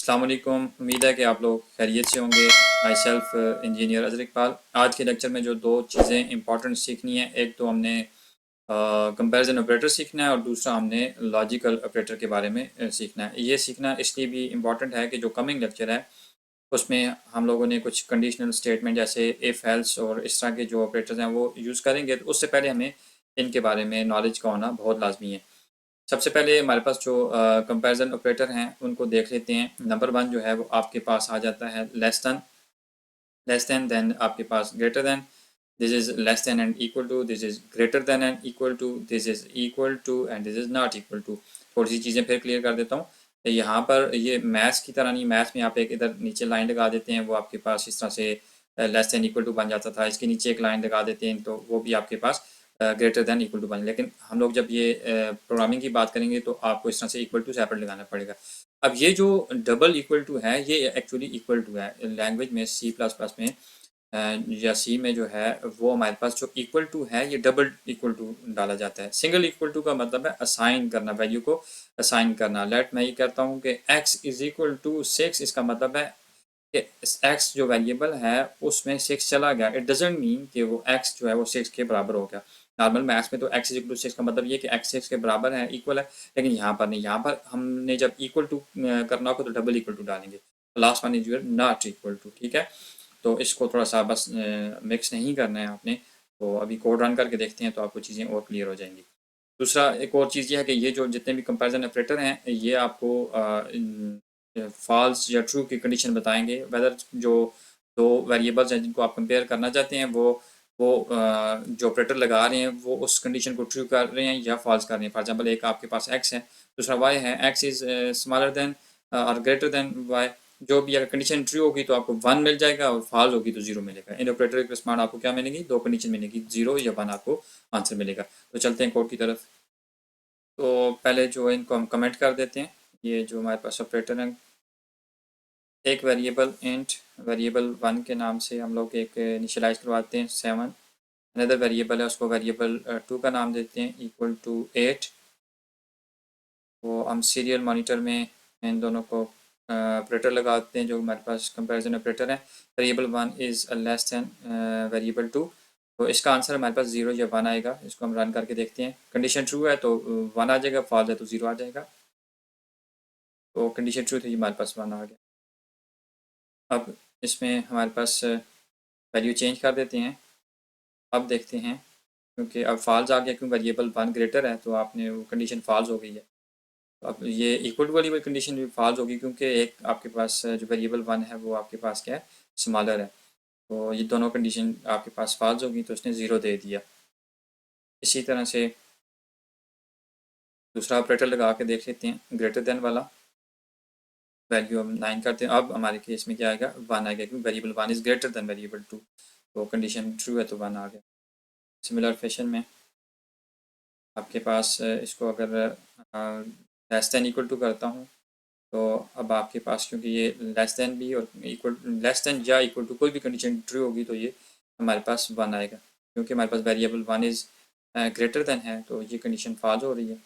अस्सलाम वालेकुम। उम्मीद है कि आप लोग खैरियत से होंगे। My self engineer Azhar Iqbal. आज के लेक्चर में जो दो चीज़ें इंपॉर्टेंट सीखनी है, एक तो हमने कंपैरिजन ऑपरेटर सीखना है और दूसरा हमने लॉजिकल ऑपरेटर के बारे में सीखना है। ये सीखना इसलिए भी इम्पॉर्टेंट है कि जो कमिंग लेक्चर है उसमें हम लोगों ने कुछ कंडीशनल स्टेटमेंट जैसे इफ़ एल्स और इस तरह के जो ऑपरेटर्स हैं वो यूज़ करेंगे, तो उससे पहले हमें इनके बारे में नॉलेज का होना बहुत लाजमी है। सबसे पहले हमारे पास जो कंपैरिजन ऑपरेटर हैं उनको देख लेते हैं। नंबर वन जो है वो आपके पास आ जाता है लेस देन आपके पास greater than, this is less than and equal to, this is greater than and equal to, this is equal to and this is not equal to. थोड़ी सी चीज़ें फिर क्लियर कर देता हूँ। यहाँ पर ये मैथ्स की तरह नहीं, मैथ्स में आप एक इधर नीचे लाइन लगा देते हैं, वो आपके पास इस तरह से लेस देन इक्वल टू बन जाता था। इसके नीचे एक लाइन लगा देते हैं तो वो भी आपके पास ग्रेटर देन इक्वल टू बन। लेकिन हम लोग जब ये प्रोग्रामिंग की बात करेंगे तो आपको इस तरह से इक्वल टू सेपरेट लगाना पड़ेगा। अब ये जो डबल इक्वल टू है ये एक्चुअली इक्वल टू है लैंग्वेज में, सी प्लस प्लस में या सी में जो है वो हमारे पास जो इक्वल टू है ये डबल इक्वल टू डाला जाता है। सिंगल इक्वल टू का मतलब है असाइन करना, वैल्यू को असाइन करना। लेट मैं ये कहता हूँ कि x इज इक्वल टू 6, इसका मतलब है कि x जो वेरिएबल है उसमें 6 चला गया। इट डजेंट मीन कि वो x जो है वो 6 के बराबर हो गया। नॉर्मल मैथ्स में तो x इज इक्वल टू 6 का मतलब ये कि x 6 के बराबर है, इक्वल है। लेकिन यहाँ पर नहीं, यहाँ पर हमने जब इक्वल टू करना होगा तो डबल इक्वल टू डालेंगे। Last one is not equal to, ठीक है। तो इसको थोड़ा सा बस मिक्स नहीं करना है आपने। तो अभी कोड रन करके देखते हैं तो आपको चीज़ें और क्लियर हो जाएंगी। दूसरा एक और चीज़ ये है कि ये जो जितने भी कंपैरिजन ऑपरेटर हैं ये आपको फॉल्स या ट्रू की कंडीशन बताएंगे। वेदर जो दो वेरिएबल्स हैं जिनको आप कंपेयर करना चाहते हैं वो जो ऑपरेटर लगा रहे हैं वो उस कंडीशन को ट्रू कर रहे हैं या फॉल्स कर रहे हैं। फॉर एग्जांपल एक आपके पास x है, दूसरा y है। x इज़ स्मॉलर देन और ग्रेटर देन y। जो भी अगर कंडीशन ट्रू होगी तो आपको 1 मिल जाएगा और फॉल्स होगी तो 0 मिलेगा। इन ऑपरेटर के रिस्पॉन्ड आपको क्या मिलेगी? दो कंडीशन मिलेगी, 0 या 1 आपको आंसर मिलेगा। तो चलते हैं कोड की तरफ। तो पहले जो है इनको हम कमेंट कर देते हैं। ये जो हमारे पास ऑपरेटर हैं, एक वेरिएबल इंट वेरिएबल 1 के नाम से हम लोग एक इनिशियलाइज करवाते हैं 7। अनदर वेरिएबल है उसको वेरिएबल 2 का नाम देते हैं इक्वल टू 8। तो हम सीरियल मॉनिटर में इन दोनों को ऑपरेटर लगाते हैं जो हमारे पास कंपैरिजन ऑपरेटर है। Variable 1 is less than variable 2। तो इसका आंसर हमारे पास 0 या 1 आएगा। इसको हम रन करके देखते हैं। कंडीशन ट्रू है तो 1 आ जाएगा, फॉल्स है तो 0 आ जाएगा। तो कंडीशन ट्रू थी, हमारे पास 1 आ गया। अब इसमें हमारे पास वैल्यू चेंज कर देते हैं। अब देखते हैं, क्योंकि अब फॉल्स आ गया, क्योंकि वेरिएबल 1 ग्रेटर है तो आपने वो कंडीशन फॉल्स हो गई है। तो अब ये इक्वल टू वाली कंडीशन भी फॉल्स होगी, क्योंकि एक आपके पास जो वेरिएबल 1 है वो आपके पास क्या है? स्मॉलर है। तो ये दोनों कंडीशन आपके पास फॉल्स होगी तो उसने 0 दे दिया। इसी तरह से दूसरा ऑपरेटर लगा के देख लेते हैं, ग्रेटर देन वाला। वैल्यू हम 9 करते हैं। अब हमारे केस में क्या आएगा? 1 आएगा, क्योंकि variable 1 is greater then variable 2। तो कंडीशन ट्रू है तो 1 आ गया। सिमिलर फैशन में आपके पास इसको अगर लेस दैन इक्वल टू करता हूँ तो अब आपके पास, क्योंकि ये लेस दैन भी और इक्वल, लेस दैन या इक्वल टू कोई भी कंडीशन ट्रू होगी तो ये हमारे पास 1 आएगा। क्योंकि हमारे पास वेरिएबल 1 इज़ ग्रेटर दैन है तो ये कंडीशन फॉल्स हो रही है।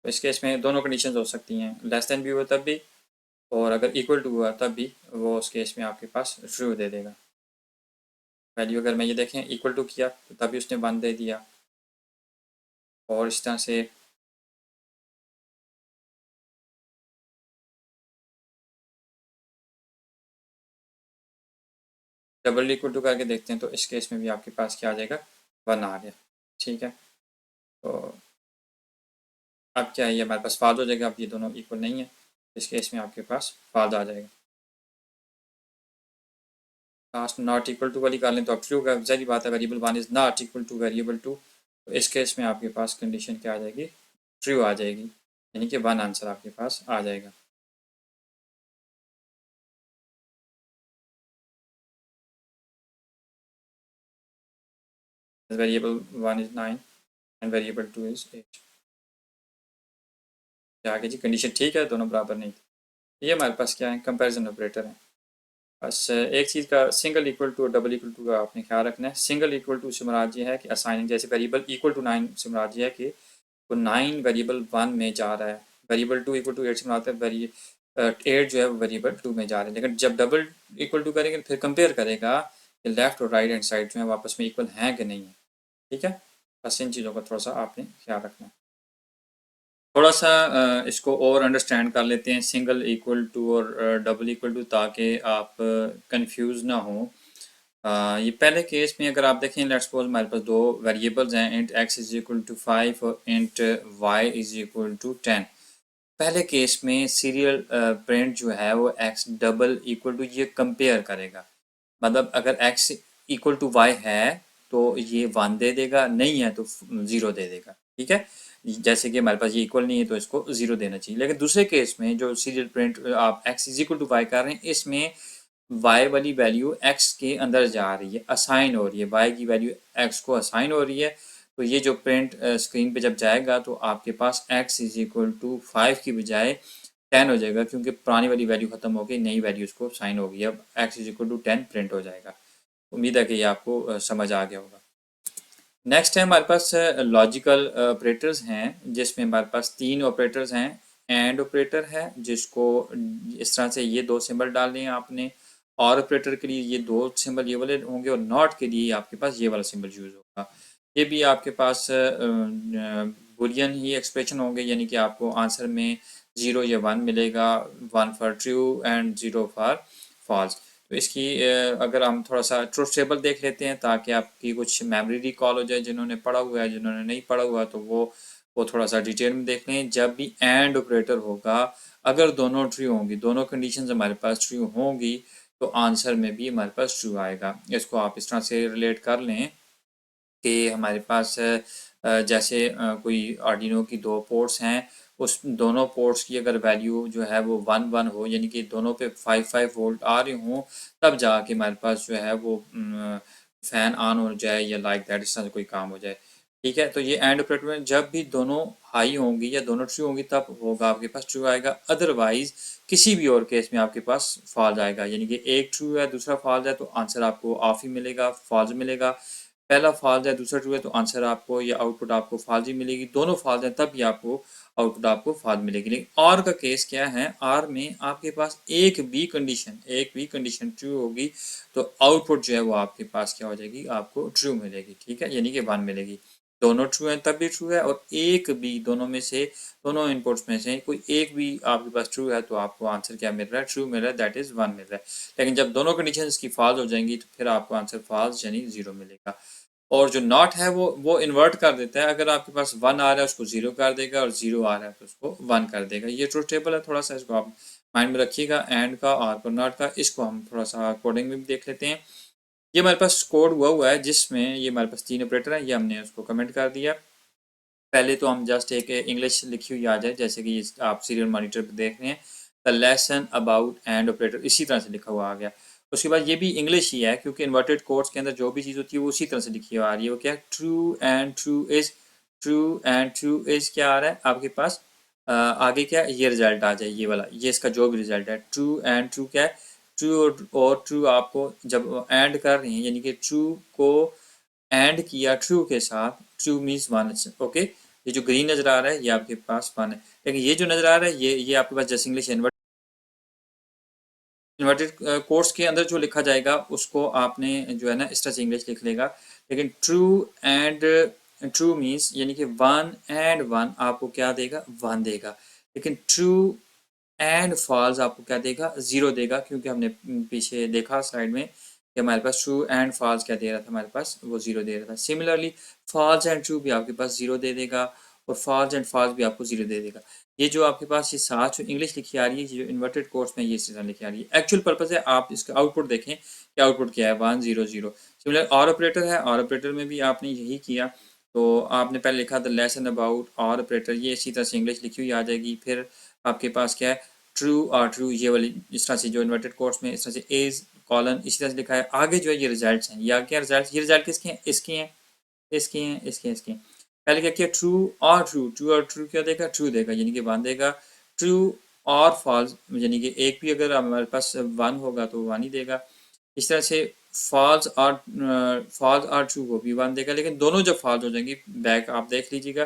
तो इस केस में दोनों कंडीशन हो सकती हैं, लेस दैन भी हुआ तब भी, और अगर इक्वल टू हुआ तब भी वो उस केस में आपके पास ट्रू दे देगा। वैल्यू अगर मैं ये देखें इक्वल टू किया तो तभी उसने 1 दे दिया। और इस तरह से डबल इक्वल टू करके देखते हैं तो इस केस में भी आपके पास क्या आ जाएगा? 1 आ गया, ठीक है। तो अब क्या है, ये हमारे पास फॉल्स हो जाएगा। अब ये दोनों इक्वल नहीं है, इस केस में आपके पास फॉल्स आ जाएगा। लास्ट नॉट इक्वल टू वाली कर लें तो अब ट्रू का सारी बात है, variable 1 is not equal two variable 2। तो इस केस में आपके पास कंडीशन क्या आ जाएगी? ट्रू आ जाएगी, यानी कि 1 आंसर आपके पास आ जाएगा। Variable 1 is 9 and variable 2 is 8। क्या आगे जी? कंडीशन ठीक है, दोनों बराबर नहीं थे। ये हमारे पास क्या है? कंपैरिजन ऑपरेटर है। बस एक चीज़ का सिंगल इक्वल टू और डबल इक्वल टू का आपने ख्याल रखना है। सिंगल इक्वल टू से मुराद ये है कि असाइनिंग, जैसे वेरिएबल इक्वल टू 9 से मुराद ये है कि वो 9 वेरिएबल 1 में जा रहा है। वेरिएबल 2 इक्वल टू 8 से बनाते हैं 8 जो है वो वेरिएबल 2 में जा रहे हैं, लेकिन जब डबल इक्वल टू करेंगे फिर कंपेयर करेगा कि लेफ्ट और राइट हैंड साइड जो है वापस में इक्वल हैं कि नहीं है। ठीक है, बस इन चीज़ों का थोड़ा सा आपने ख्याल रखना है। थोड़ा सा इसको और अंडरस्टैंड कर लेते हैं सिंगल इक्वल टू और डबल इक्वल टू, ताकि आप कंफ्यूज ना हो। ये पहले केस में अगर आप देखें, लेट्स सपोज हमारे पास दो वेरिएबल्स हैं, int x is equal to 5 और int y is equal to 10। पहले केस में सीरियल प्रिंट जो है वो x डबल इक्वल टू ये कंपेयर करेगा, मतलब अगर x इक्वल टू y है तो ये 1 दे देगा, नहीं है तो 0 दे देगा। ठीक है, जैसे कि हमारे पास ये इक्वल नहीं है तो इसको 0 देना चाहिए। लेकिन दूसरे केस में जो सीरियल प्रिंट आप x is equal to y कर रहे हैं, इसमें y वाली वैल्यू x के अंदर जा रही है, असाइन हो रही है, y की वैल्यू x को असाइन हो रही है। तो ये जो प्रिंट स्क्रीन पे जब जाएगा तो आपके पास x इज इक्वल टू 5 की बजाय 10 हो जाएगा, क्योंकि पुरानी वाली वैल्यू खत्म हो गई, नई वैल्यू उसको साइन हो गई। अब x is equal to 10 print हो जाएगा। उम्मीद है कि ये आपको समझ आ गया होगा। नेक्स्ट है हमारे पास लॉजिकल ऑपरेटर्स हैं, जिसमें हमारे पास 3 ऑपरेटर्स हैं। एंड ऑपरेटर है, जिसको इस तरह से ये 2 सिंबल डालने हैं आपने। और ऑपरेटर के लिए ये 2 सिंबल ये वाले होंगे, और नॉट के लिए आपके पास ये वाला सिंबल यूज होगा। ये भी आपके पास बुलियन ही एक्सप्रेशन होंगे, यानी कि आपको आंसर में 0 या 1 मिलेगा, 1 for true and 0 for false. तो इसकी अगर हम थोड़ा सा ट्रुथ टेबल देख लेते हैं, ताकि आपकी कुछ मेमोरी रिकॉल हो जाए, जिन्होंने पढ़ा हुआ है, जिन्होंने नहीं पढ़ा हुआ तो वो थोड़ा सा डिटेल में देख लें। जब भी एंड ऑपरेटर होगा, अगर दोनों ट्रू होंगी, दोनों कंडीशंस हमारे पास ट्रू होंगी, तो आंसर में भी हमारे पास ट्रू आएगा। इसको आप इस तरह से रिलेट कर लें कि हमारे पास जैसे कोई आर्डिनो की 2 पोर्ट्स हैं, उस दोनों पोर्ट्स की अगर वैल्यू जो है वो 1 1 हो, यानी कि दोनों पे 5 5 वोल्ट आ रहे हों, तब जाके हमारे पास जो है वो फ़ैन ऑन हो जाए या लाइक दैट, इस तरह से कोई काम हो जाए। ठीक है, तो ये एंड ऑपरेटर में जब भी दोनों हाई होंगी या दोनों ट्रू होंगी तब होगा आपके पास ट्रू आएगा। अदरवाइज किसी भी और केस में आपके पास फॉल्स आएगा, यानी कि एक ट्रू है दूसरा फॉल्स है तो आंसर आपको ऑफ ही मिलेगा, फॉल्स मिलेगा। पहला फॉल्स है दूसरा ट्रू है तो आंसर आपको या आउटपुट आपको फॉल्स ही मिलेगी। दोनों फॉल्स हैं तब भी आपको आउटपुट आपको फॉल्स मिलेगी। लेकिन और का केस क्या है, आर में आपके पास एक भी कंडीशन ट्रू होगी तो आउटपुट जो है वो आपके पास क्या हो जाएगी, आपको ट्रू मिलेगी। ठीक है, यानी कि 1 मिलेगी। दोनों ट्रू हैं तब भी ट्रू है, और एक भी दोनों में से, दोनों इनपुट्स में से कोई एक भी आपके पास ट्रू है तो आपको आंसर क्या मिल रहा है, ट्रू मिल रहा है, दैट इज 1 मिल रहा है। लेकिन जब दोनों कंडीशन की फॉल्स हो जाएंगी तो फिर आपको आंसर फॉल्स यानी 0 मिलेगा। और जो नॉट है वो इन्वर्ट कर देता है, अगर आपके पास 1 आ रहा है उसको 0 कर देगा, और 0 आ रहा है तो उसको 1 कर देगा। ये ट्रुथ टेबल है, थोड़ा सा इसको आप माइंड में रखिएगा, एंड का और नॉट का। इसको हम थोड़ा सा कोडिंग में भी देख लेते हैं। ये हमारे पास कोड हुआ है, जिसमें ये हमारे पास 3 ऑपरेटर है, ये हमने उसको कमेंट कर दिया। पहले तो हम जस्ट एक इंग्लिश लिखी हुई आ जाए, जैसे कि आप सीरियल मॉनिटर पे देख रहे हैं, the lesson about and operator, इसी तरह से लिखा हुआ आ गया। उसके बाद ये भी इंग्लिश ही है, क्योंकि इन्वर्टेड कोट्स के अंदर जो भी चीज़ होती है वो उसी तरह से लिखी हुई आ रही है। वो क्या है, ट्रू एंड ट्रू इज क्या आ रहा है आपके पास, आगे क्या ये रिजल्ट आ जाए, ये वाला, ये इसका जो भी रिजल्ट है, ट्रू एंड ट्रू क्या है, ट्रू और ट्रू आपको जब एंड कर रहे हैं, यानी कि ट्रू को एंड किया ट्रू के साथ, ट्रू मीन्स 1। ओके, ये जो ग्रीन नजर आ रहा है ये आपके पास 1 है, लेकिन ये जो नजर आ रहा है ये आपके पास जैसे इंग्लिश इन्वर्टेड कोर्स के अंदर जो लिखा जाएगा उसको आपने जो है ना इस तरह से इंग्लिश लिख लेगा। लेकिन ट्रू एंड ट्रू मीन्स यानी कि 1 एंड 1 आपको क्या देगा, 1 देगा। लेकिन ट्रू एंड फॉल्स आपको क्या देगा, 0 देगा, क्योंकि हमने पीछे देखा स्लाइड में कि हमारे पास ट्रू एंड फॉल्स क्या दे रहा था, हमारे पास वो 0 दे रहा था। सिमिलरली फॉल्स एंड ट्रू भी आपके पास 0 दे देगा, और फॉल्स एंड फॉल्स भी आपको 0 दे देगा। ये जो आपके पास ये साथ जो इंग्लिश लिखी आ रही है, जो इन्वर्टेड कोर्स में ये चीज़ें लिखी आ रही है, एक्चुअल पर्पज है आप इसका आउटपुट देखें कि आउटपुट क्या है, 1 0 0। सिमिलर और ऑपरेटर है, और ऑपरेटर में भी आपने यही किया। तो आपने पहले लिखा द लेसन अबाउट और ऑपरेटर, ये इसी तरह से इंग्लिश लिखी हुई आ जाएगी। फिर आपके पास क्या है, ट्रू और ट्रू, ये वाली इस तरह से जो इन्वर्टेड कोर्स में इस तरह से एज कॉलन इसी तरह से लिखा है। आगे जो है ये रिजल्ट्स हैं, या क्या रिजल्ट, ये रिजल्ट किसके हैं, इसके हैं, इसके हैं, इसके हैं, इसके हैं। पहले क्या किया, ट्रू और ट्रू क्या देगा, ट्रू देगा, यानी कि 1 देगा। ट्रू और फॉल्स, यानी कि एक भी अगर हमारे पास 1 होगा तो 1 ही देगा। इस तरह से फॉल्स और ट्रू वो भी 1 देगा। लेकिन दोनों जब फॉल्स हो जाएंगी, बैक आप देख लीजिएगा,